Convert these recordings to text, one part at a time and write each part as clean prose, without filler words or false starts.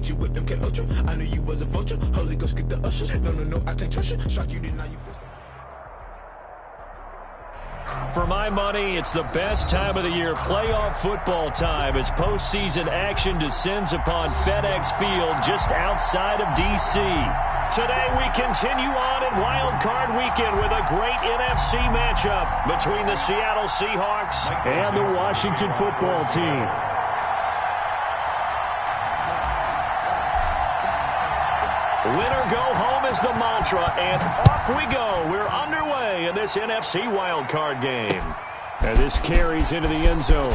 hit you with MK Ultra. I knew you was a vulture. Holy Ghost, get the ushers. No, no, no, I can't trust you. Shock you, then now you feel so. For my money, it's the best time of the year, playoff football time, as postseason action descends upon FedEx Field just outside of D.C. Today we continue on in Wild Card Weekend with a great NFC matchup between the Seattle Seahawks and the Washington Football Team. Winner go home is the mantra, and off we go. We're underway in this NFC wildcard game. And this carries into the end zone.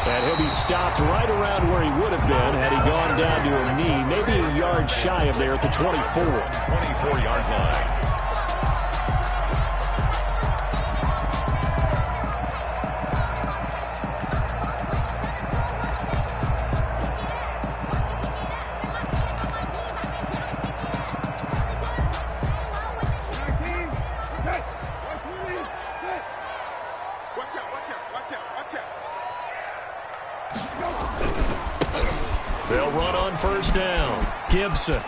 And he'll be stopped right around where he would have been had he gone down to a knee, maybe a yard shy of there at the 24. 24-yard line. They'll run on first down. Gibson.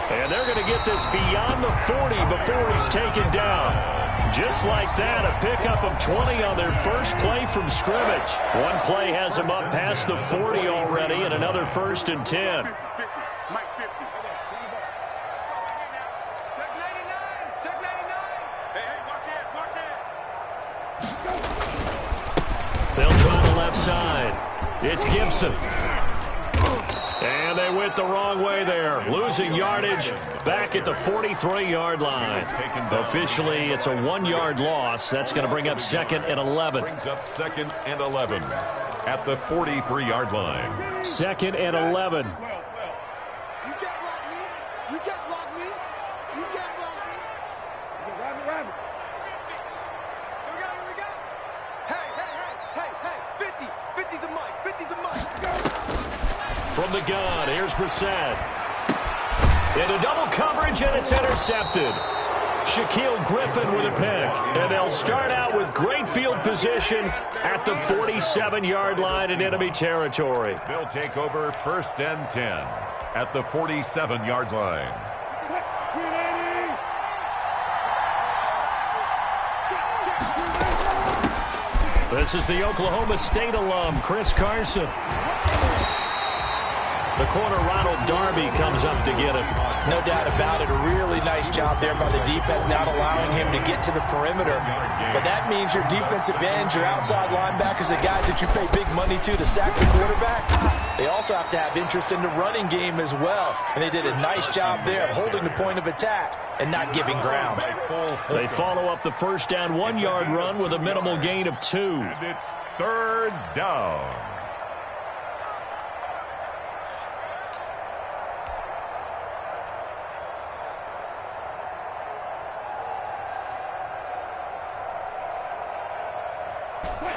And they're going to get this beyond the 40 before he's taken down. Just like that, a pickup of 20 on their first play from scrimmage. One play has them up past the 40 already, and another 1st and 10. They'll try the left side. It's Gibson. And they went the wrong way there. Losing yardage back at the 43-yard line. Officially, it's a 1-yard loss. That's going to bring up 2nd and 11. Brings up 2nd and 11 at the 43-yard line. 2nd and 11. You can't block me. You can't block me. You can't block me. Rabbit. Here we go. Hey. 50 the mic. 50 the mic. From the gun, here's Brissett. Into double coverage, and it's intercepted. Shaquille Griffin with a pick. And they'll start out with great field position at the 47-yard line in enemy territory. They'll take over 1st and 10 at the 47-yard line. This is the Oklahoma State alum, Chris Carson. The corner, Ronald Darby, comes up to get him. No doubt about it. A really nice job there by the defense, not allowing him to get to the perimeter. But that means your defensive ends, your outside linebackers, the guys that you pay big money to sack the quarterback, they also have to have interest in the running game as well. And they did a nice job there of holding the point of attack and not giving ground. They follow up the first down 1-yard run with a minimal gain of 2. And it's 3rd down.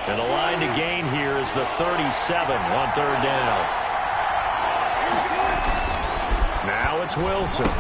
And the line to gain here is the 37 on 3rd down. Now it's Wilson.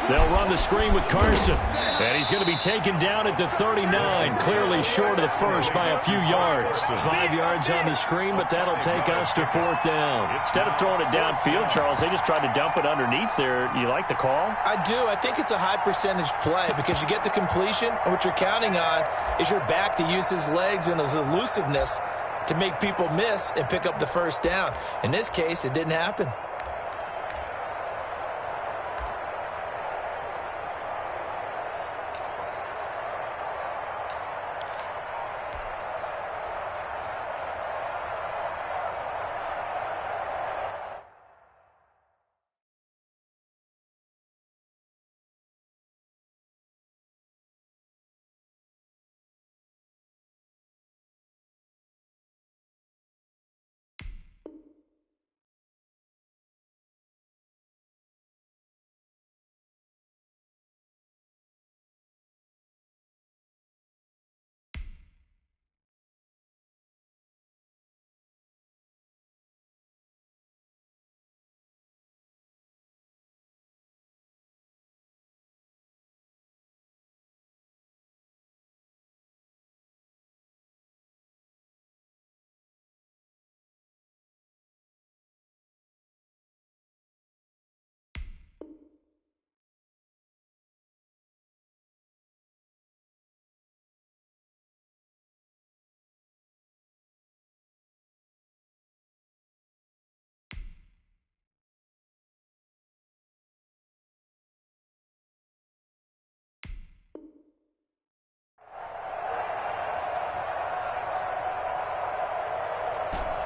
They'll run the screen with Carson. And he's going to be taken down at the 39, clearly short of the first by a few yards. 5 yards on the screen, but that'll take us to 4th down. Instead of throwing it downfield, Charles, they just tried to dump it underneath there. You like the call? I do. I think it's a high percentage play because you get the completion, and what you're counting on is your back to use his legs and his elusiveness to make people miss and pick up the 1st down. In this case, it didn't happen.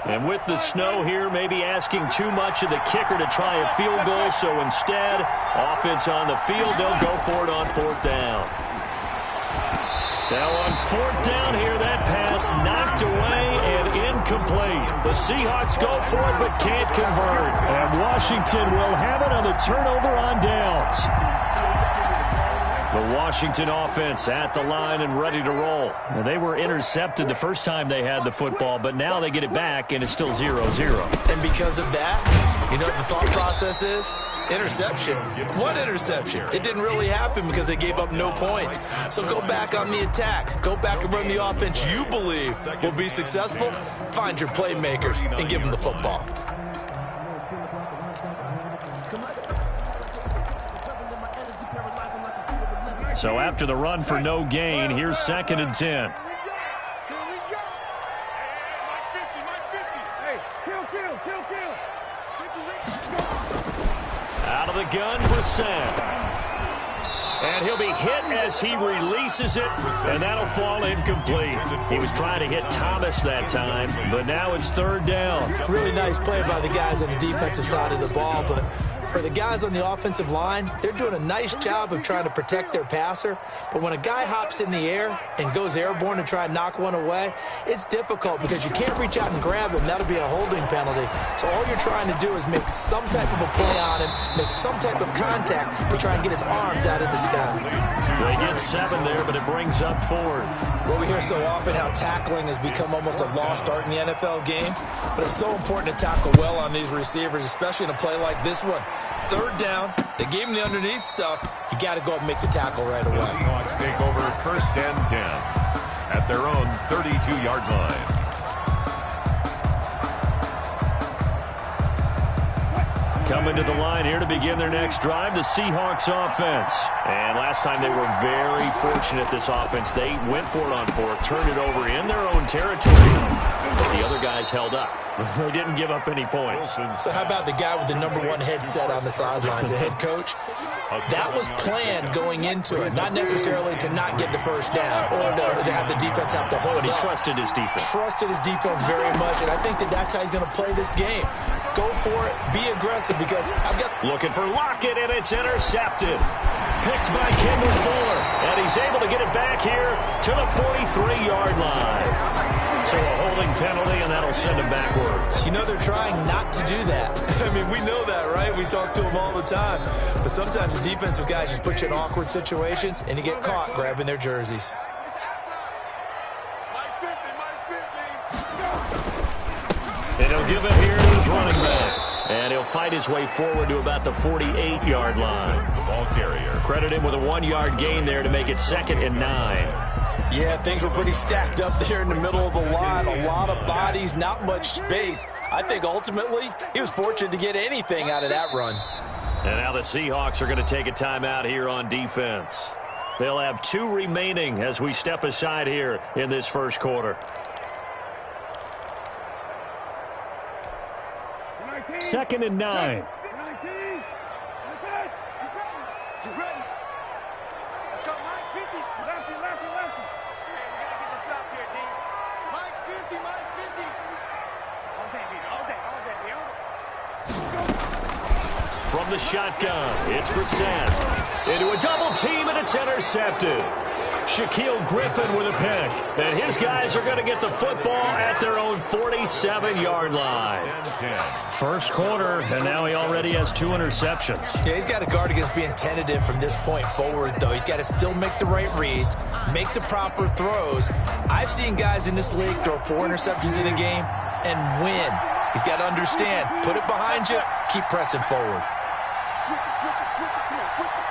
And with the snow here, maybe asking too much of the kicker to try a field goal. So instead, offense on the field, they'll go for it on 4th down. Now on 4th down here, that pass knocked away and incomplete. The Seahawks go for it but can't convert. And Washington will have it on the turnover on downs. The Washington offense at the line and ready to roll. Now, they were intercepted the first time they had the football, but now they get it back, and it's still 0-0. And because of that, you know what the thought process is? Interception. What interception? It didn't really happen because they gave up no points. So go back on the attack. Go back and run the offense you believe will be successful. Find your playmakers and give them the football. So after the run for no gain, here's 2nd and 10. Out of the gun, Brissett. And he'll be hit as he releases it, and that'll fall incomplete. He was trying to hit Thomas that time, but now it's 3rd down. Really nice play by the guys on the defensive side of the ball, but for the guys on the offensive line, they're doing a nice job of trying to protect their passer. But when a guy hops in the air and goes airborne to try and knock one away, it's difficult because you can't reach out and grab him. That'll be a holding penalty. So all you're trying to do is make some type of a play on him, make some type of contact to try and get his arms out of the sky. They get 7 there, but it brings up 4th. Well, we hear so often how tackling has become almost a lost art in the NFL game. But it's so important to tackle well on these receivers, especially in a play like this one. 3rd down, they gave him the underneath stuff. You got to go up and make the tackle right away. The Seahawks take over 1st and 10 at their own 32-yard line. Coming to the line here to begin their next drive, the Seahawks offense. And last time they were very fortunate, this offense. They went for it on 4th, turned it over in their own territory, but the other guys held up. They didn't give up any points. So how about the guy with the #1 headset on the sidelines, the head coach? That was planned going into it, not necessarily to not get the 1st down or to have the defense have to hold But he up. trusted his defense. Trusted his defense very much, and I think that's how he's going to play this game. Go for it, be aggressive, because I've got... Looking for Lockett, and it's intercepted. Picked by Kendall Fuller, and he's able to get it back here to the 43-yard line. So a holding penalty, and that'll send him backwards. You know, they're trying not to do that. I mean, we know that, right? We talk to them all the time. But sometimes the defensive guys just put you in awkward situations, and you get caught grabbing their jerseys. And he'll give it here to his running back. And he'll fight his way forward to about the 48-yard line. The ball carrier. Credit him with a 1-yard gain there to make it 2nd and 9. Yeah, things were pretty stacked up there in the middle of the line. A lot of bodies, not much space. I think ultimately he was fortunate to get anything out of that run. And now the Seahawks are going to take a timeout here on defense. They'll have 2 remaining as we step aside here in this first quarter. 2nd and 9. From the shotgun, it's Brissett. Into a double team, and it's intercepted. Shaquille Griffin with a pick. And his guys are going to get the football at their own 47-yard line. First quarter, and now he already has 2 interceptions. Yeah, he's got to guard against being tentative from this point forward, though. He's got to still make the right reads, make the proper throws. I've seen guys in this league throw 4 interceptions in a game and win. He's got to understand, put it behind you, keep pressing forward. Switch it, come on, switch it.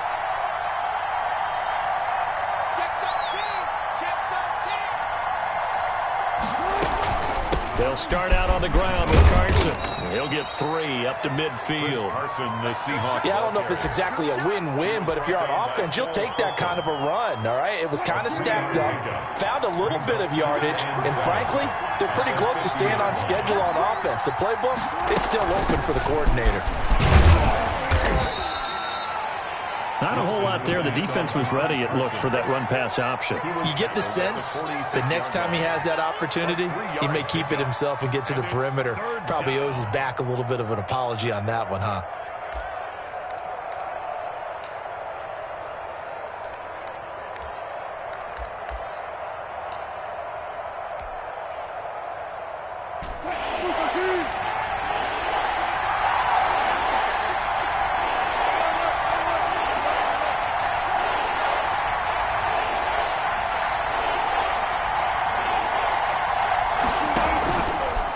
They'll start out on the ground with Carson. He'll get 3 up to midfield. Carson, the Seahawks. Yeah, I don't know if it's exactly a win-win, but if you're on offense, you'll take that kind of a run, all right? It was kind of stacked up, found a little bit of yardage, and frankly, they're pretty close to staying on schedule on offense. The playbook is still open for the coordinator. Not a whole lot there. The defense was ready, it looked, for that run-pass option. You get the sense that next time he has that opportunity, he may keep it himself and get to the perimeter. Probably owes his back a little bit of an apology on that one, huh?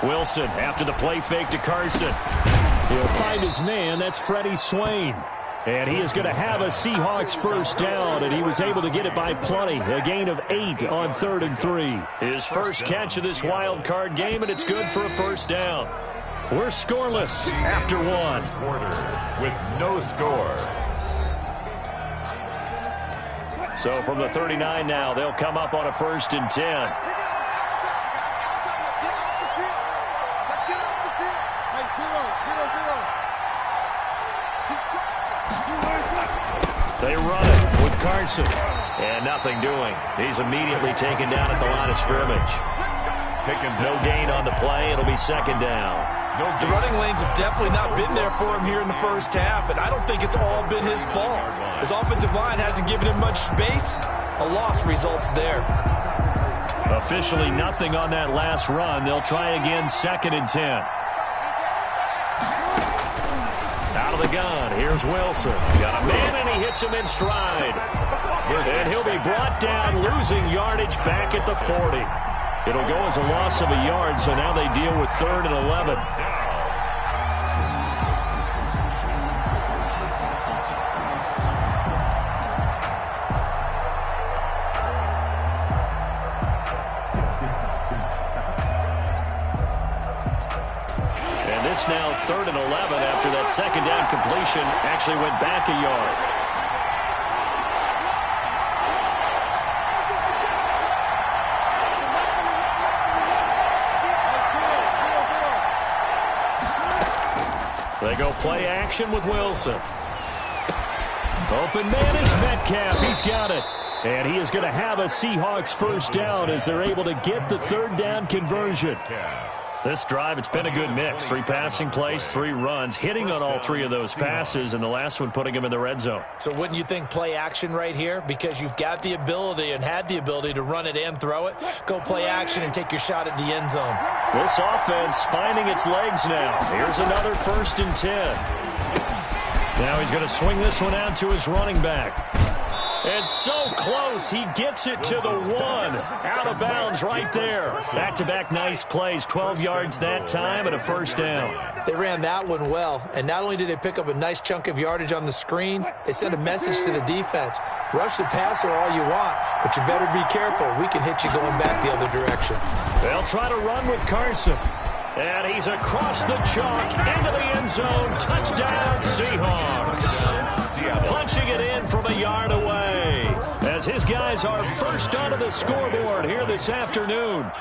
Wilson after the play fake to Carson. He'll find his man. That's Freddie Swain. And he is going to have a Seahawks first down, and he was able to get it by plenty. A gain of 8 on 3rd and 3. His first catch of this wild card game, and it's good for a first down. We're scoreless after 1. Quarter with no score. So from the 39 now, they'll come up on a 1st and 10. They run it with Carson. And nothing doing. He's immediately taken down at the line of scrimmage. No gain on the play. It'll be 2nd down. The running lanes have definitely not been there for him here in the first half, and I don't think it's all been his fault. His offensive line hasn't given him much space. A loss results there. Officially nothing on that last run. They'll try again, 2nd and 10. Out of the gun, here's Wilson. Got a man, and he hits him in stride. And he'll be brought down, losing yardage back at the 40. It'll go as a loss of a yard, so now they deal with 3rd and 11. And this now 3rd and 11 after that 2nd down completion actually went back a yard. They go play action with Wilson. Open man is Metcalf. He's got it. And he is going to have a Seahawks first down as they're able to get the 3rd down conversion. This drive, it's been a good mix. 3 passing plays, 3 runs, hitting on all 3 of those passes, and the last one putting him in the red zone. So wouldn't you think play action right here? Because you've got the ability and had the ability to run it and throw it. Go play action and take your shot at the end zone. This offense finding its legs now. Here's another 1st and 10. Now he's going to swing this one out to his running back. It's so close. He gets it to the 1. Out of bounds right there. Back-to-back nice plays. 12 yards that time and a first down. They ran that one well, and not only did they pick up a nice chunk of yardage on the screen, they sent a message to the defense. Rush the passer all you want, but you better be careful. We can hit you going back the other direction. They'll try to run with Carson. And he's across the chalk into the end zone. Touchdown, Seahawks. Punching it in from a yard away as his guys are first onto the scoreboard here this afternoon.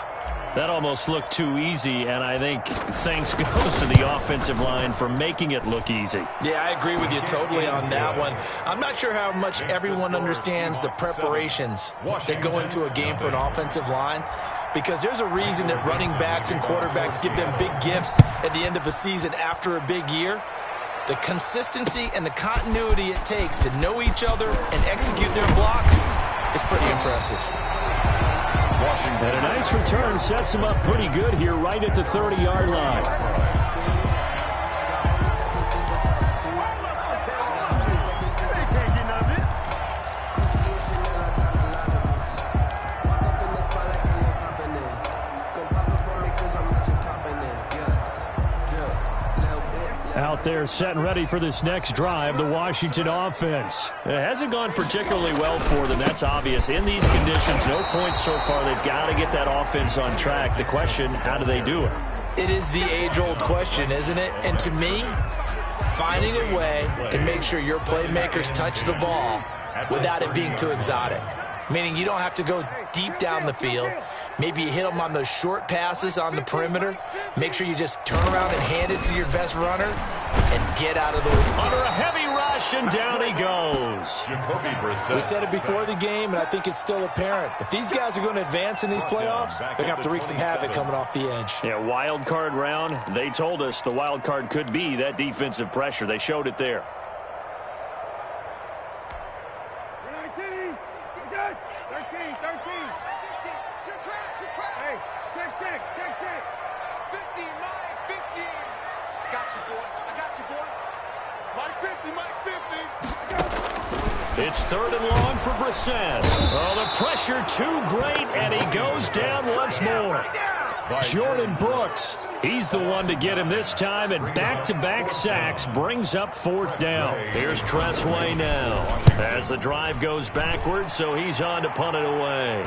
That almost looked too easy, and I think thanks goes to the offensive line for making it look easy. Yeah, I agree with you totally on that one. I'm not sure how much everyone understands the preparations that go into a game for an offensive line, because there's a reason that running backs and quarterbacks give them big gifts at the end of the season after a big year. The consistency and the continuity it takes to know each other and execute their blocks is pretty impressive. And a nice return sets him up pretty good here right at the 30-yard line. Out there set and ready for this next drive, the Washington offense. It hasn't gone particularly well for them. That's obvious. In these conditions, no points so far. They've got to get that offense on track. The question, how do they do it? It is the age-old question, isn't it? And to me, finding a way to make sure your playmakers touch the ball without it being too exotic. Meaning you don't have to go deep down the field. Maybe you hit them on those short passes on the perimeter. Make sure you just turn around and hand it to your best runner and get out of the way. Under a heavy rush, rush, and down he goes. We said it before the game, and I think it's still apparent. If these guys are going to advance in these playoffs, they're going to have to wreak some havoc coming off the edge. Yeah, wild card round. They told us the wild card could be that defensive pressure. They showed it there. 13. Good. 13. Good track. Hey, check. 15, Mike, 15. I got you, boy. Mike 50. It's 3rd and long for Brissett. Oh, the pressure too great, and he goes down once more. Jordan Brooks, he's the one to get him this time, and back-to-back sacks brings up 4th down. Here's Tressway now as the drive goes backwards, so he's on to punt it away.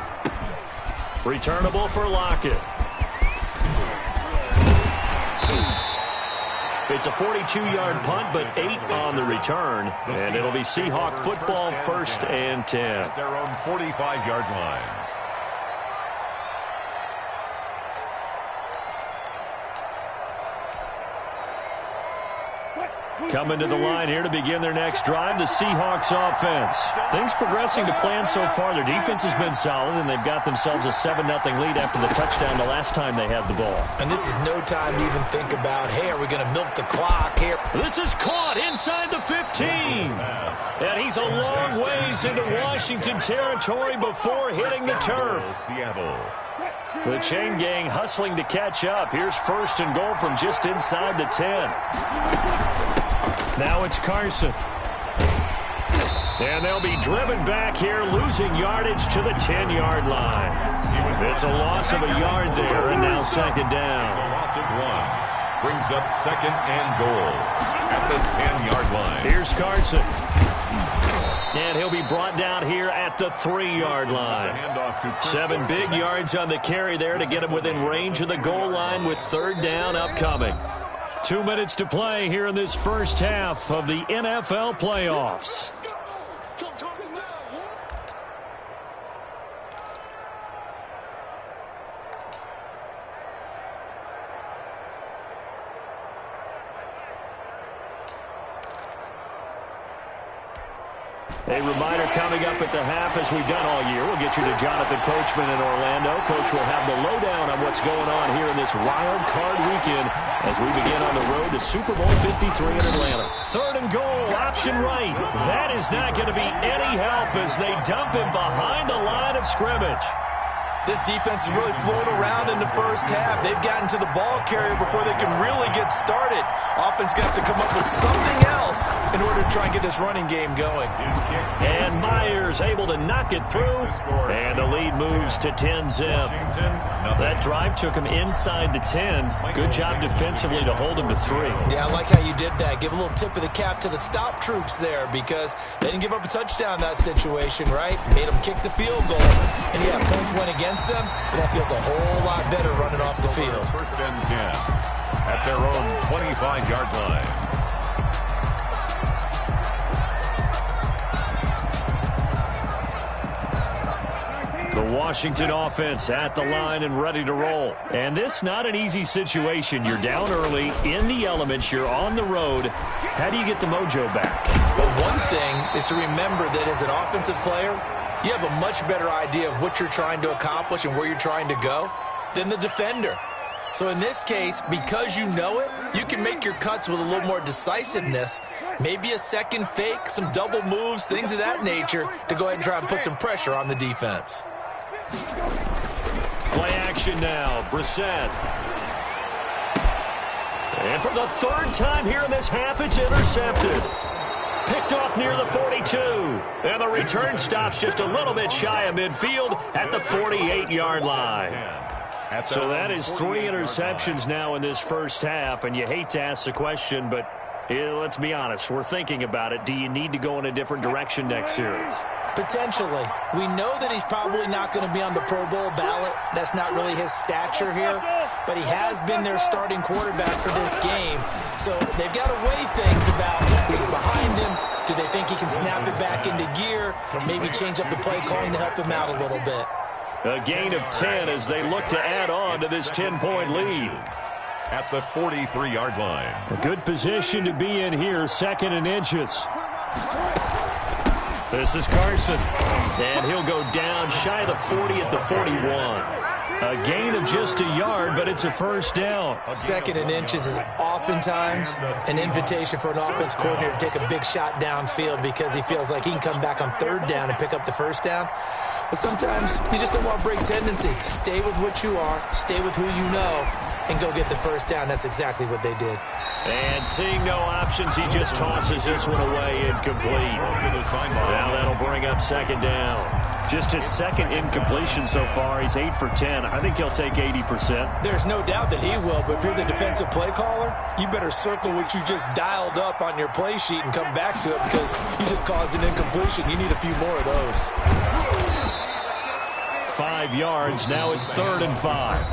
Returnable for Lockett. It's a 42-yard punt, but 8 on the return, and it'll be Seahawk football, 1st and 10. At their own 45-yard line. Coming to the line here to begin their next drive, the Seahawks offense. Things progressing to plan so far. Their defense has been solid, and they've got themselves a 7-0 lead after the touchdown the last time they had the ball. And this is no time to even think about, hey, are we going to milk the clock here? This is caught inside the 15. And he's a long ways into Washington territory before hitting the turf. Seattle. The chain gang hustling to catch up. Here's 1st and goal from just inside the 10. Now it's Carson. And they'll be driven back here, losing yardage to the 10-yard line. It's a loss of a yard there, and now 2nd down. It's a loss of 1. Brings up 2nd and goal at the 10-yard line. Here's Carson. And he'll be brought down here at the 3-yard line. 7 big yards on the carry there to get him within range of the goal line with 3rd down upcoming. 2 minutes to play here in this first half of the NFL playoffs. A reminder coming up at the half, as we've done all year. We'll get you to Jonathan Coachman in Orlando. Coach will have the lowdown on what's going on here in this wild card weekend as we begin on the road to Super Bowl 53 in Atlanta. 3rd and goal, option right. That is not going to be any help as they dump him behind the line of scrimmage. This defense is really flown around in the first half. They've gotten to the ball carrier before they can really get started. Offense got to come up with something else in order to try and get this running game going. And Myers able to knock it through, and the lead moves to 10-zip. That drive took him inside the 10. Good job defensively to hold him to 3. Yeah, I like how you did that. Give a little tip of the cap to the stop troops there, because they didn't give up a touchdown in that situation, right? Made them kick the field goal. And yeah, points went against them, but that feels a whole lot better running off the field. 1st and 10 at their own 25-yard line. The Washington offense at the line and ready to roll. And this not an easy situation. You're down early, in the elements, you're on the road. How do you get the mojo back? Well, one thing is to remember that as an offensive player, you have a much better idea of what you're trying to accomplish and where you're trying to go than the defender. So in this case, because you know it, you can make your cuts with a little more decisiveness, maybe a second fake, some double moves, things of that nature, to go ahead and try and put some pressure on the defense. Play action now, Brissett. And for the 3rd time here in this half, it's intercepted. Picked off near the 42. And the return stops just a little bit shy of midfield at the 48-yard line. So that is 3 interceptions now in this first half, and you hate to ask the question, but let's be honest, we're thinking about it. Do you need to go in a different direction next series? Potentially. We know that he's probably not going to be on the Pro Bowl ballot. That's not really his stature here, but he has been their starting quarterback for this game. So they've got to weigh things about who's behind him. Do they think he can snap it back into gear? Maybe change up the play calling to help him out a little bit. A gain of 10 as they look to add on to this 10-point lead. At the 43-yard line. A good position to be in here, 2nd and inches. This is Carson, and he'll go down shy of the 40 at the 41. A gain of just a yard, but it's a first down. Second and inches is oftentimes an invitation for an offense coordinator to take a big shot downfield because he feels like he can come back on third down and pick up the first down. But sometimes you just don't want to break tendency. Stay with what you are, stay with who you know, and go get the first down. That's exactly what they did. And seeing no options, he just tosses this one away incomplete. Now that'll bring up second down. Just his second incompletion so far. He's 8 for 10. I think he'll take 80%. There's no doubt that he will, but if you're the defensive play caller, you better circle what you just dialed up on your play sheet and come back to it because you just caused an incompletion. You need a few more of those. 5 yards. Now it's 3rd and 5.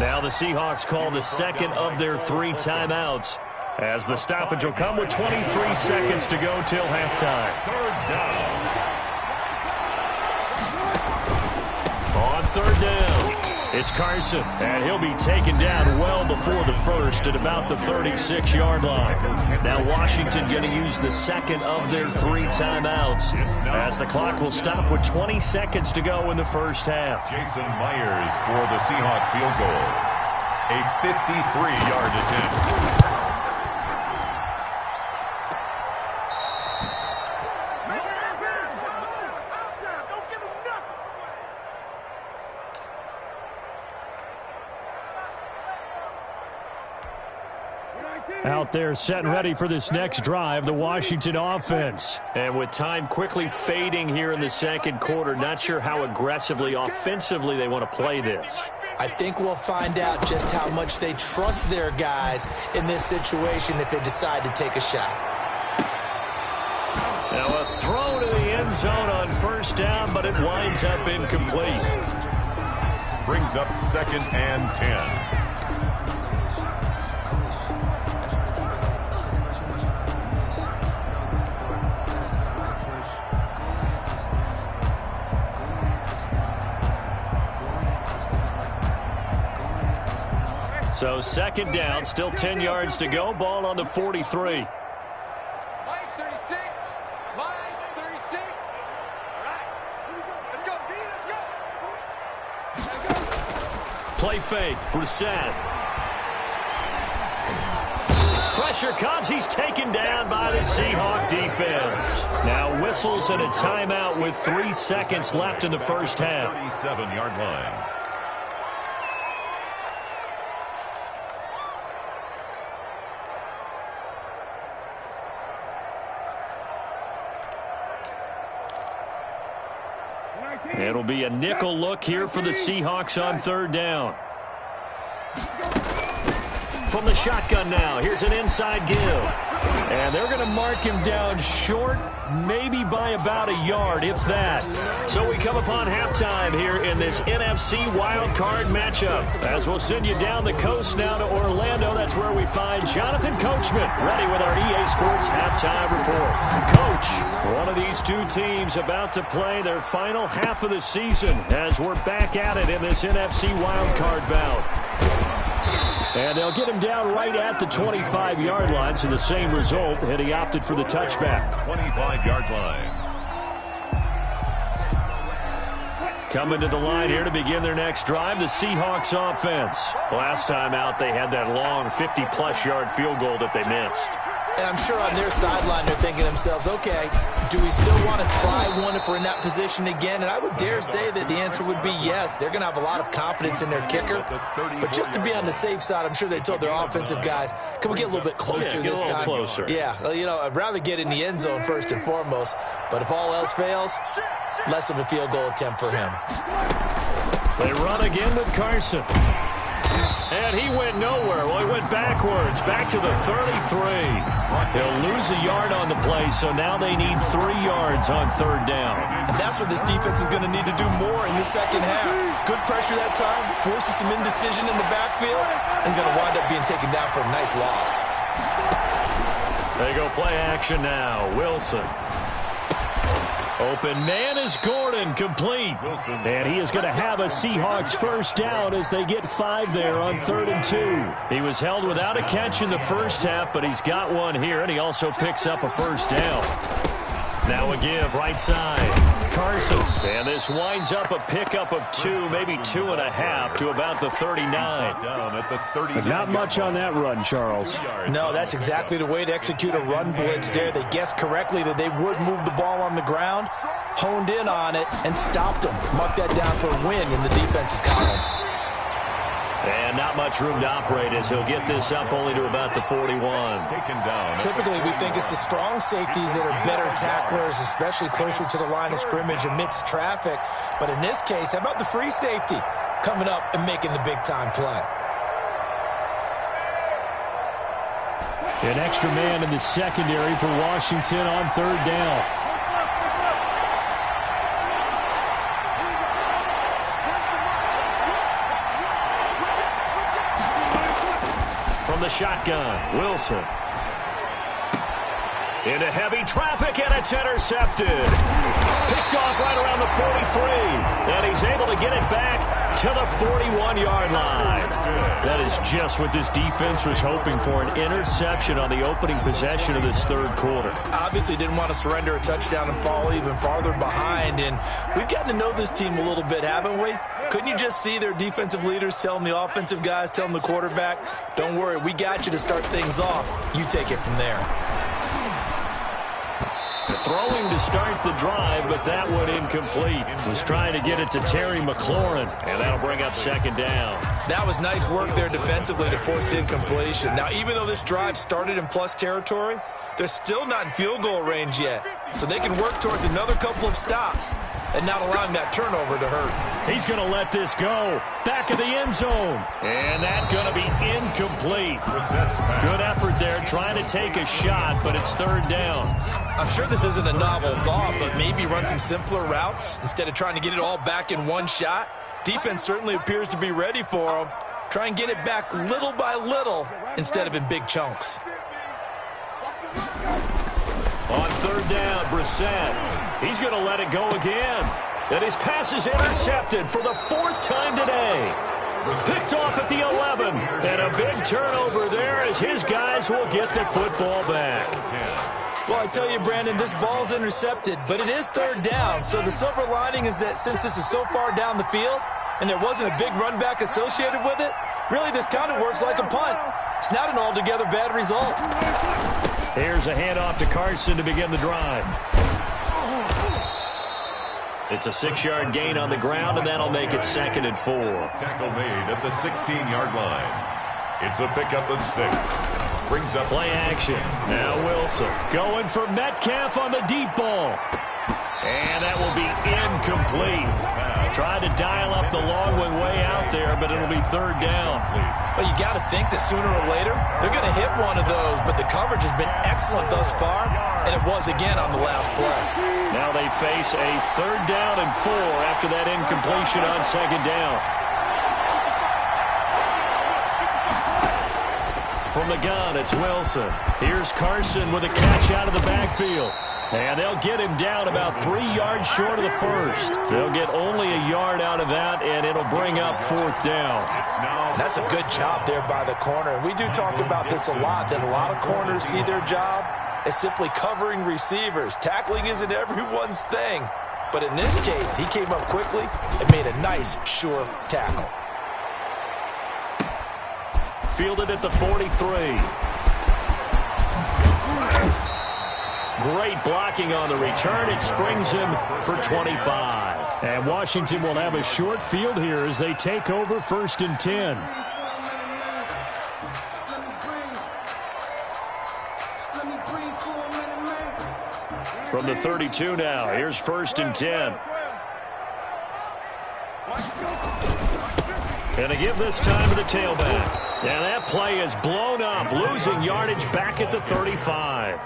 Now the Seahawks call the second of their 3 timeouts as the stoppage will come with 23 seconds to go till halftime. On 3rd down, it's Carson, and he'll be taken down well before the first at about the 36-yard line. Now Washington going to use the second of their 3 timeouts as the clock will stop with 20 seconds to go in the first half. Jason Myers for the Seahawks field goal. A 53-yard attempt. Out there set and ready for this next drive, the Washington offense. And with time quickly fading here in the second quarter, not sure how aggressively, offensively they want to play this. I think we'll find out just how much they trust their guys in this situation if they decide to take a shot. Now a throw to the end zone on first down, but it winds up incomplete. Brings up 2nd and 10. So 2nd down, still 10 yards to go. Ball on the 43. Line 36. Line 36. All right. Let's go, D. Let's go. Play fake. Brissett. Pressure comes. He's taken down by the Seahawk defense. Now whistles and a timeout with 3 seconds left in the first half. 37-yard line. It'll be a nickel look here for the Seahawks on 3rd down. From the shotgun now, here's an inside give. And they're going to mark him down short, maybe by about a yard, if that. So we come upon halftime here in this NFC wildcard matchup. As we'll send you down the coast now to Orlando, that's where we find Jonathan Coachman, ready with our EA Sports halftime report. Coach, one of these 2 teams about to play their final half of the season as we're back at it in this NFC wildcard bout. And they'll get him down right at the 25-yard line, so the same result, and he opted for the touchback. 25-yard line. Coming to the line here to begin their next drive, the Seahawks offense. Last time out, they had that long 50-plus yard field goal that they missed. And I'm sure on their sideline they're thinking to themselves, okay, do we still want to try one if we're in that position again? And I would dare say that the answer would be yes. They're going to have a lot of confidence in their kicker. But just to be on the safe side, I'm sure they told their offensive guys, can we get a little bit closer this time? Closer. Yeah, well, you know, I'd rather get in the end zone first and foremost. But if all else fails, less of a field goal attempt for him. They run again with Carson. And he went nowhere. Well, he went backwards, back to the 33. He'll lose a yard on the play, so now they need 3 yards on 3rd down. And that's what this defense is going to need to do more in the second half. Good pressure that time, forces some indecision in the backfield. He's going to wind up being taken down for a nice loss. They go play action now. Wilson. Open man is Gordon, complete. And he is going to have a Seahawks first down as they get 5 there on 3rd and 2. He was held without a catch in the first half, but he's got one here, and he also picks up a first down. Now a give right side. Carson. And this winds up a pickup of 2, maybe 2.5 to about the 39. Down at the 39. Not much on that run, Charles. No, that's exactly the way to execute a run blitz there. They guessed correctly that they would move the ball on the ground, honed in on it, and stopped them. Mark that down for a win in the defense's column. And not much room to operate as he'll get this up only to about the 41. Taken down. Typically, we think it's the strong safeties that are better tacklers, especially closer to the line of scrimmage amidst traffic. But in this case, how about the free safety coming up and making the big-time play? An extra man in the secondary for Washington on 3rd down. From the shotgun, Wilson. Into heavy traffic, and it's intercepted. Picked off right around the 43. And he's able to get it back to the 41-yard line. That is just what this defense was hoping for, an interception on the opening possession of this 3rd quarter. Obviously didn't want to surrender a touchdown and fall even farther behind. And we've gotten to know this team a little bit, haven't we? Couldn't you just see their defensive leaders telling the offensive guys, telling the quarterback, don't worry, we got you to start things off. You take it from there. Throwing to start the drive, but that one incomplete. Was trying to get it to Terry McLaurin, and that'll bring up 2nd down. That was nice work there defensively to force incompletion. Now, even though this drive started in plus territory, they're still not in field goal range yet. So they can work towards another couple of stops and not allowing that turnover to hurt. He's going to let this go. Back of the end zone. And that's going to be incomplete. Good effort there trying to take a shot, but it's 3rd down. I'm sure this isn't a novel thought, but maybe run some simpler routes instead of trying to get it all back in one shot. Defense certainly appears to be ready for them. Try and get it back little by little instead of in big chunks. On 3rd down, Brissett. He's going to let it go again. And his pass is intercepted for the 4th time today. Picked off at the 11. And a big turnover there as his guys will get the football back. Well, I tell you, Brandon, this ball's intercepted, but it is 3rd down. So the silver lining is that since this is so far down the field and there wasn't a big run back associated with it, really this kind of works like a punt. It's not an altogether bad result. Here's a handoff to Carson to begin the drive. It's a 6-yard gain on the ground, and that'll make it 2nd and 4. Tackle made at the 16-yard line. It's a pickup of 6. Brings up play action. Now Wilson going for Metcalf on the deep ball. And that will be incomplete. Tried to dial up the long one way out there, but it'll be 3rd down. Well, you got to think that sooner or later they're going to hit one of those, but the coverage has been excellent thus far, and it was again on the last play. Now they face a 3rd down and 4 after that incompletion on 2nd down. From the gun, it's Wilson. Here's Carson with a catch out of the backfield. And they'll get him down about 3 yards short of the first. They'll get only a yard out of that, and it'll bring up 4th down. That's a good job there by the corner. And we do talk about this a lot, that a lot of corners see their job as simply covering receivers. Tackling isn't everyone's thing. But in this case, he came up quickly and made a nice, sure tackle. Fielded at the 43. Great blocking on the return. It springs him for 25. And Washington will have a short field here as they take over 1st and 10. From the 32 now, here's 1st and 10. And a give this time to the tailback. And that play is blown up, losing yardage back at the 35.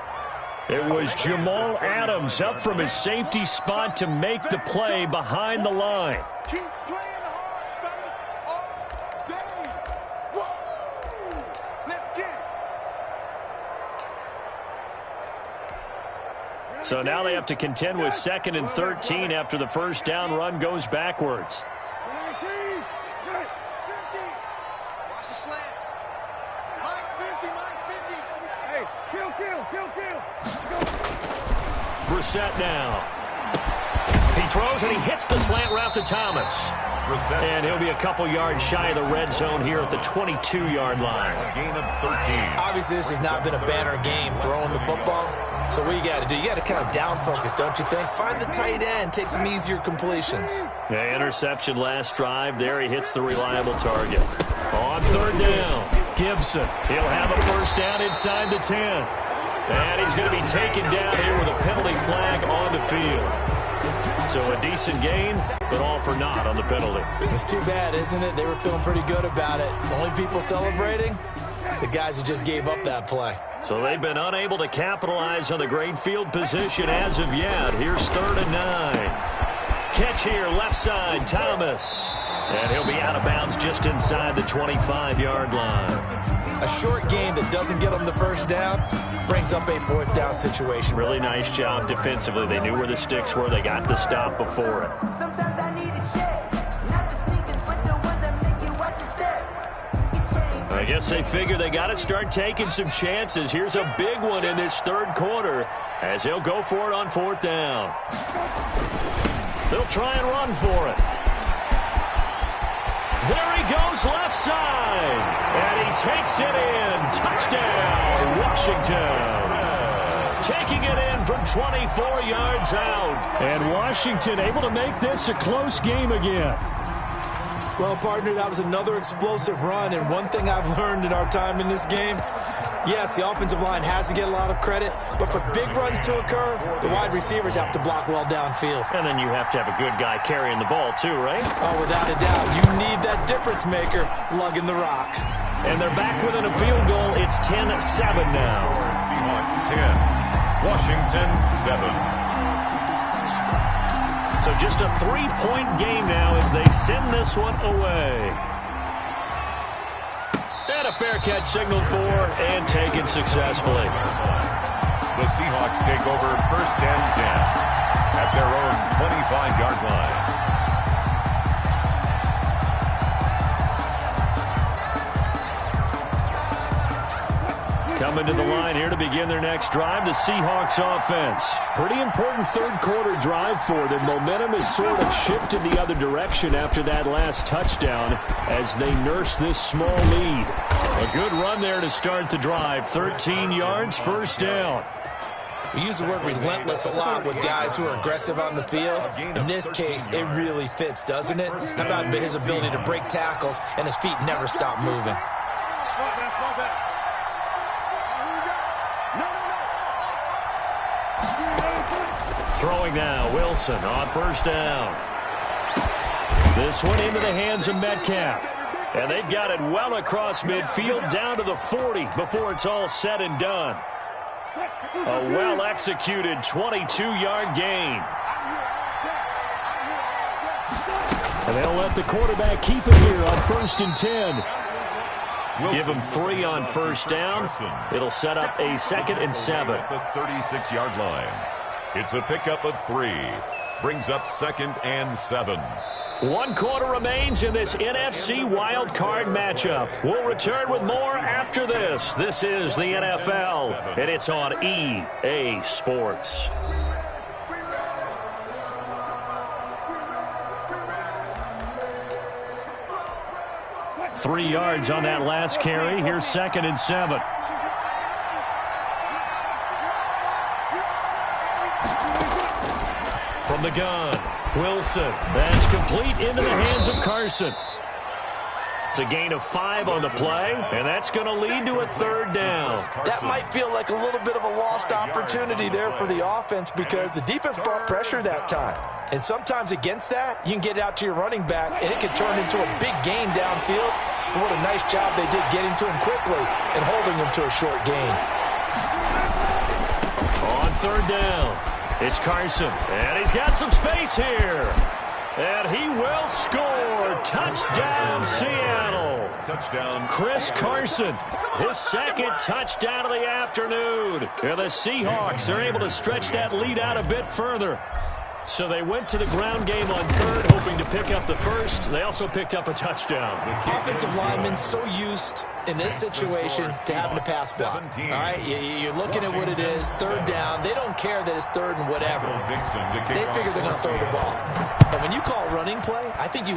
It was Jamal Adams up from his safety spot to make the play behind the line. Keep playing hard, fellas, all day. Whoa! Let's get it. So now they have to contend with 2nd and 13 after the 1st down run goes backwards. Watch the slant. Mike's 50, Mike's 50. Hey, kill. Brissett now. He throws and he hits the slant route to Thomas. And he'll be a couple yards shy of the red zone here at the 22-yard line. A gain of 13. Obviously, this has not been a banner game throwing the football. So what you got to do, you got to kind of down focus, don't you think? Find the tight end, take some easier completions. Yeah, interception last drive. There he hits the reliable target. On third down, Gibson. He'll have a first down inside the 10. And he's going to be taken down here with a penalty flag on the field. So a decent gain, but all for naught on the penalty. It's too bad, isn't it? They were feeling pretty good about it. The only people celebrating, the guys who just gave up that play. So they've been unable to capitalize on the great field position as of yet. Here's 3rd and 9. Catch here, left side, Thomas. And he'll be out of bounds just inside the 25-yard line. A short game that doesn't get them the first down brings up a 4th down situation. Really nice job defensively. They knew where the sticks were. They got the stop before it. Sometimes I need a check, not the sneakers, but the ones that make you watch your step. I guess they figure they got to start taking some chances. Here's a big one in this 3rd quarter as he'll go for it on 4th down. They'll try and run for it. There he goes left side. And he takes it in. Touchdown, Washington. Taking it in from 24 yards out. And Washington able to make this a close game again. Well, partner, that was another explosive run. And one thing I've learned in our time in this game, yes, the offensive line has to get a lot of credit, but for big runs to occur, the wide receivers have to block well downfield. And then you have to have a good guy carrying the ball too, right? Oh, without a doubt. You need that difference maker lugging the rock. And they're back within a field goal. It's 10-7 now. Seahawks 10. Washington 7. So just a 3-point game now as they send this one away. And a fair catch signaled for and taken successfully. The Seahawks take over 1st and 10 at their own 25-yard line. Coming to the line here to begin their next drive, the Seahawks offense. Pretty important 3rd quarter drive for them. Momentum has sort of shifted the other direction after that last touchdown as they nurse this small lead. A good run there to start the drive. 13 yards, 1st down. We use the word relentless a lot with guys who are aggressive on the field. In this case, it really fits, doesn't it? How about his ability to break tackles and his feet never stop moving? Throwing now, Wilson on 1st down. This one into the hands of Metcalf. And they've got it well across midfield down to the 40 before it's all said and done. A well-executed 22-yard gain. And they'll let the quarterback keep it here on 1st and 10. Give him 3 on 1st down. It'll set up a 2nd and 7. At the 36-yard line. It's a pickup of 3. Brings up 2nd and 7. 1 quarter remains in this NFC Wild Card matchup. We'll return with more after this. This is the NFL, and it's on EA Sports. Three yards on that last carry. Here's 2nd and 7. From the gun, Wilson. That's complete into the hands of Carson. It's a gain of 5 on the play, and that's going to lead to a 3rd down. That might feel like a little bit of a lost opportunity there for the offense because the defense brought pressure that time. And sometimes against that, you can get it out to your running back, and it can turn into a big gain downfield. And what a nice job they did getting to him quickly and holding him to a short gain. On 3rd down. It's Carson, and he's got some space here. And he will score. Touchdown, Seattle. Touchdown. Chris Carson, his 2nd touchdown of the afternoon. And the Seahawks are able to stretch that lead out a bit further. So they went to the ground game on third, hoping to pick up the first. They also picked up a touchdown. Offensive linemen so used in this situation to having to pass block. All right, you're looking at what it is, third down. They don't care that it's third and whatever. They figure they're going to throw the ball. And when you call running play, I think you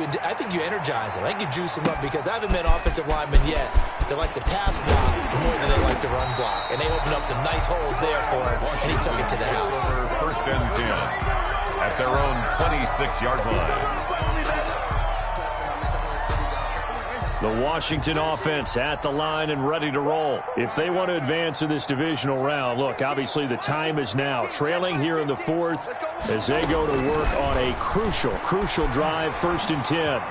energize them. I think you juice them up because I haven't met offensive linemen yet that likes to pass block more than they like to run block. And they opened up some nice holes there for him, and he took it to the house. First and 10 at their own 26-yard line. The Washington offense at the line and ready to roll. If they want to advance in this divisional round, look, obviously the time is now. Trailing here in the fourth as they go to work on a crucial drive, 1st and 10.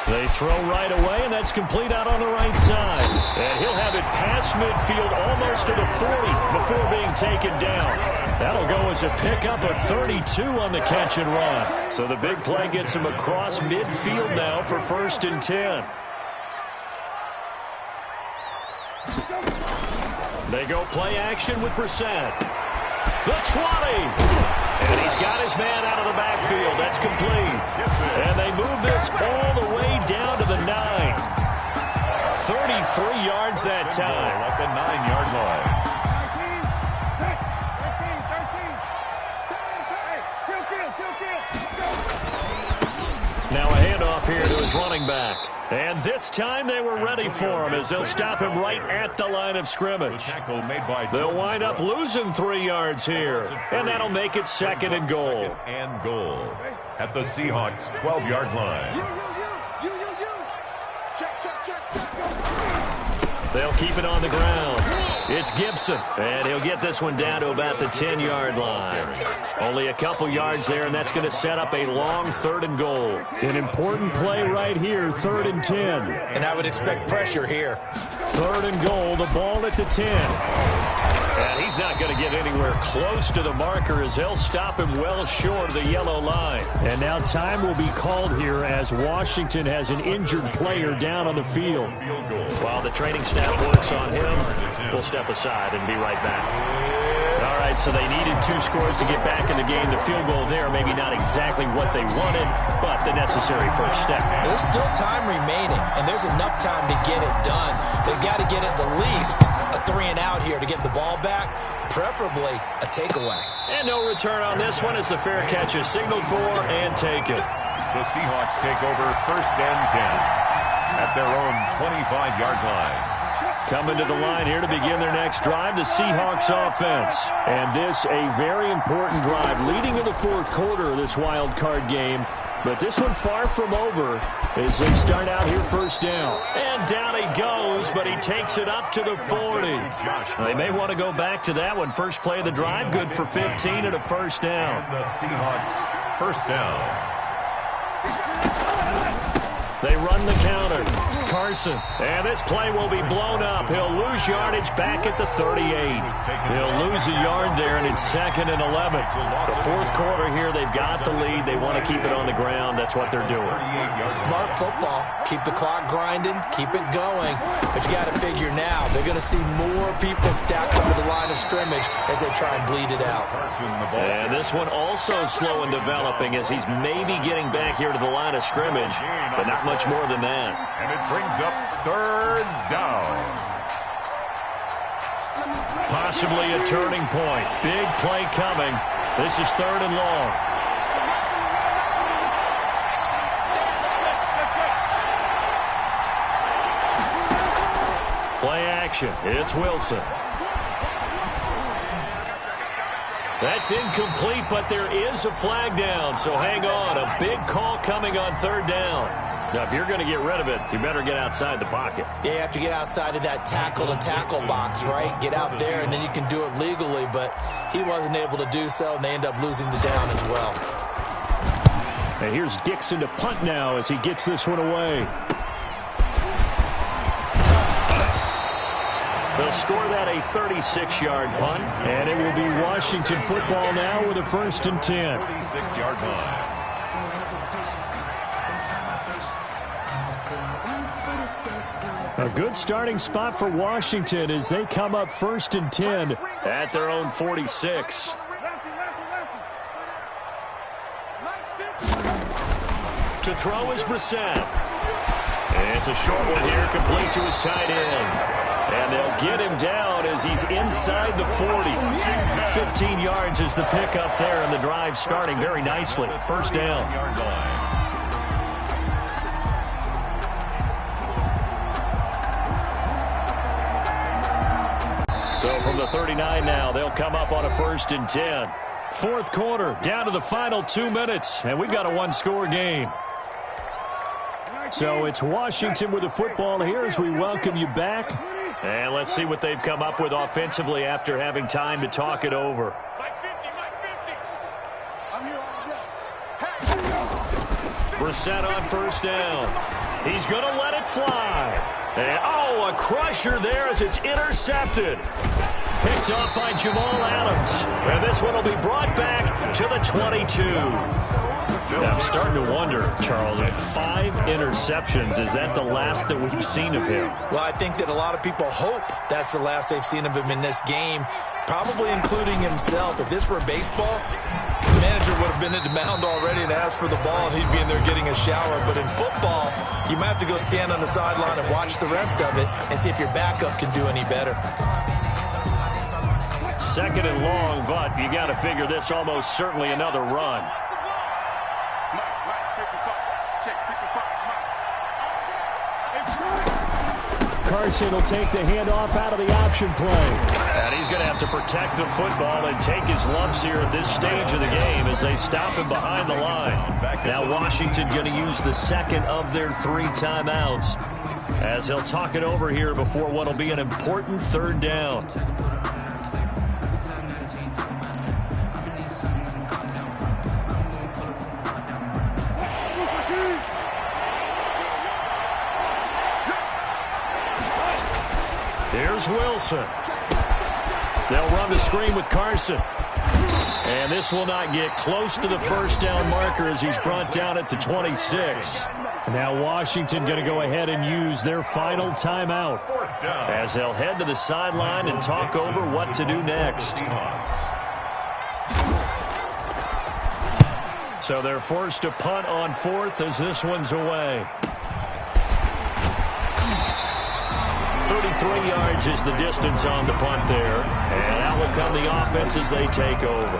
They throw right away, and that's complete out on the right side. And he'll have it past midfield almost to the 40 before being taken down. That'll go as a pickup of 32 on the catch and run. So the big play gets him across midfield now for 1st and 10. They go play action with Brissett. The 20. And he's got his man out of the backfield. That's complete. And they move this all the way down to the 9. 33 yards that time. At the 9-yard line. Now a handoff here to his running back. And this time they were ready for him as they'll stop him right at the line of scrimmage. They'll wind up losing 3 yards here. And that'll make it 2nd and goal. And goal at the Seahawks 12-yard line. They'll keep it on the ground. It's Gibson, and he'll get this one down to about the 10-yard line. Only a couple yards there, and that's going to set up a long 3rd and goal. An important play right here, 3rd and 10. And I would expect pressure here. 3rd and goal, the ball at the 10. And he's not going to get anywhere close to the marker as they'll stop him well short of the yellow line. And now time will be called here as Washington has an injured player down on the field. While the training staff works on him, we'll step aside and be right back. All right, so they needed 2 scores to get back in the game. The field goal there, maybe not exactly what they wanted, but the necessary first step. There's still time remaining, and there's enough time to get it done. They've got to get at the least a 3-and-out here to get the ball back, preferably a takeaway. And no return on this one as the fair catch is signaled for and taken. The Seahawks take over 1st and 10 at their own 25-yard line. Coming to the line here to begin their next drive, the Seahawks offense. And this a very important drive leading in the 4th quarter of this wild card game. But this one far from over as they start out here 1st down. And down he goes, but he takes it up to the 40. They may want to go back to that one. First play of the drive, good for 15 and a 1st down. The Seahawks 1st down. They run the counter. Carson. And this play will be blown up. He'll lose yardage back at the 38. He'll lose a yard there, and it's 2nd and 11. The 4th quarter here, they've got the lead. They want to keep it on the ground. That's what they're doing. Smart football. Keep the clock grinding. Keep it going. But you got to figure now, they're going to see more people stacked up at the line of scrimmage as they try and bleed it out. And this one also slow and developing as he's maybe getting back here to the line of scrimmage, but not much more than that. And it brings up 3rd down. Possibly a turning point. Big play coming. This is 3rd and long. Play action. It's Wilson. That's incomplete, but there is a flag down, so hang on. A big call coming on 3rd down. Now, if you're going to get rid of it, you better get outside the pocket. Yeah, you have to get outside of that tackle-to-tackle box, right? Get out there, and then you can do it legally, but he wasn't able to do so, and they end up losing the down as well. And here's Dixon to punt now as he gets this one away. They'll score that a 36-yard punt, and it will be Washington football now with a 1st and 10. 36-yard line. A good starting spot for Washington as they come up 1st and 10 at their own 46. To throw is Brissett. And it's a short one here, complete to his tight end. And they'll get him down as he's inside the 40. 15 yards is the pickup there, and the drive starting very nicely. First down. So from the 39 now, they'll come up on a 1st and 10. Fourth quarter, down to the final 2 minutes, and we've got a one-score game. So it's Washington with the football here as we welcome you back. And let's see what they've come up with offensively after having time to talk it over. Brissett on 1st down. He's going to let it fly. And, oh, a crusher there as it's intercepted. Picked up by Jamal Adams. And this one will be brought back to the 22. I'm starting to wonder, Charles, if 5 interceptions, is that the last that we've seen of him? Well, I think that a lot of people hope that's the last they've seen of him in this game, probably including himself. If this were baseball, the manager would have been at the mound already and asked for the ball, and he'd be in there getting a shower. But in football, you might have to go stand on the sideline and watch the rest of it and see if your backup can do any better. 2nd and long, but you got to figure this almost certainly another run. Carson will take the handoff out of the option play. And he's going to have to protect the football and take his lumps here at this stage of the game as they stop him behind the line. Now Washington going to use the 2nd of their 3 timeouts as they'll talk it over here before what will be an important 3rd down. Here's Wilson. They'll run the screen with Carson. And this will not get close to the 1st down marker as he's brought down at the 26. Now Washington going to go ahead and use their final timeout as they'll head to the sideline and talk over what to do next. So they're forced to punt on 4th as this one's away. 33 yards is the distance on the punt there. And out will come the offense as they take over.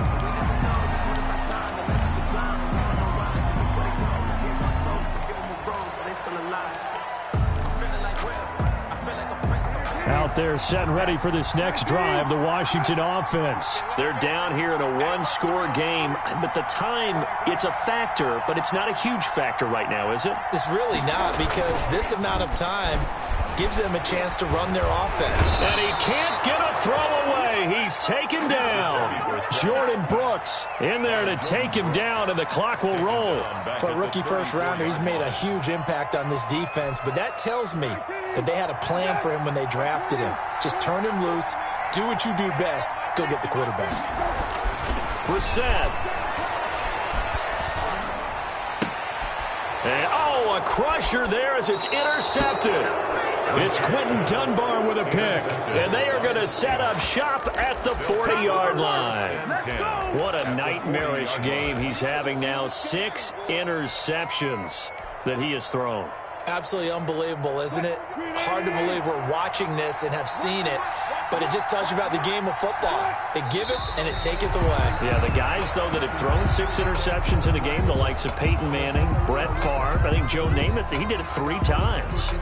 Out there set and ready for this next drive, the Washington offense. They're down here in a one-score game, but the time, it's a factor, but it's not a huge factor right now, is it? It's really not, because this amount of time gives them a chance to run their offense. And he can't get a throw away. He's taken down. Jordan Brooks in there to take him down, and the clock will roll. For a rookie first-rounder, he's made a huge impact on this defense, but that tells me that they had a plan for him when they drafted him. Just turn him loose, do what you do best, go get the quarterback. Brissett. And, oh, a crusher there as it's intercepted. It's Quentin Dunbar with a pick. And they are going to set up shop at the 40-yard line. What a nightmarish game he's having now. 6 interceptions that he has thrown. Absolutely unbelievable, isn't it? Hard to believe we're watching this and have seen it, but it just tells you about the game of football. It giveth and it taketh away. Yeah, the guys, though, that have thrown 6 interceptions in a game, the likes of Peyton Manning, Brett Favre, I think Joe Namath, he did it 3 times.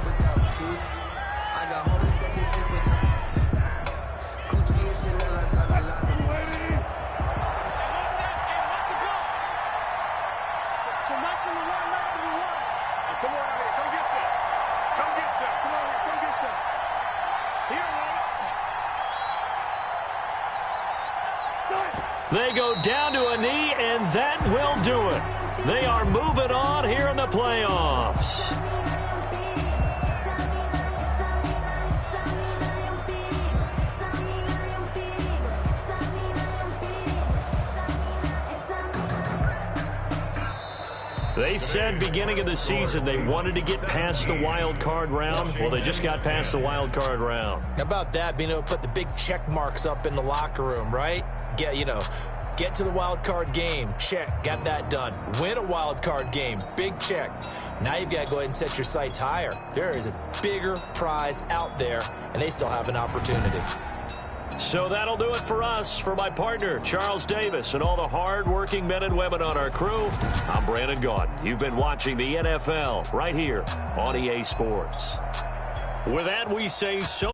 They go down to a knee, and that will do it. They are moving on here in the playoffs. They said beginning of the season they wanted to get past the wild card round. Well, they just got past the wild card round. How about that, being able to put the big check marks up in the locker room, right? Get to the wild card game. Check. Got that done. Win a wild card game. Big check. Now you've got to go ahead and set your sights higher. There is a bigger prize out there, and they still have an opportunity. So that'll do it for us. For my partner, Charles Davis, and all the hard-working men and women on our crew, I'm Brandon Gaudin. You've been watching the NFL right here on EA Sports. With that, we say so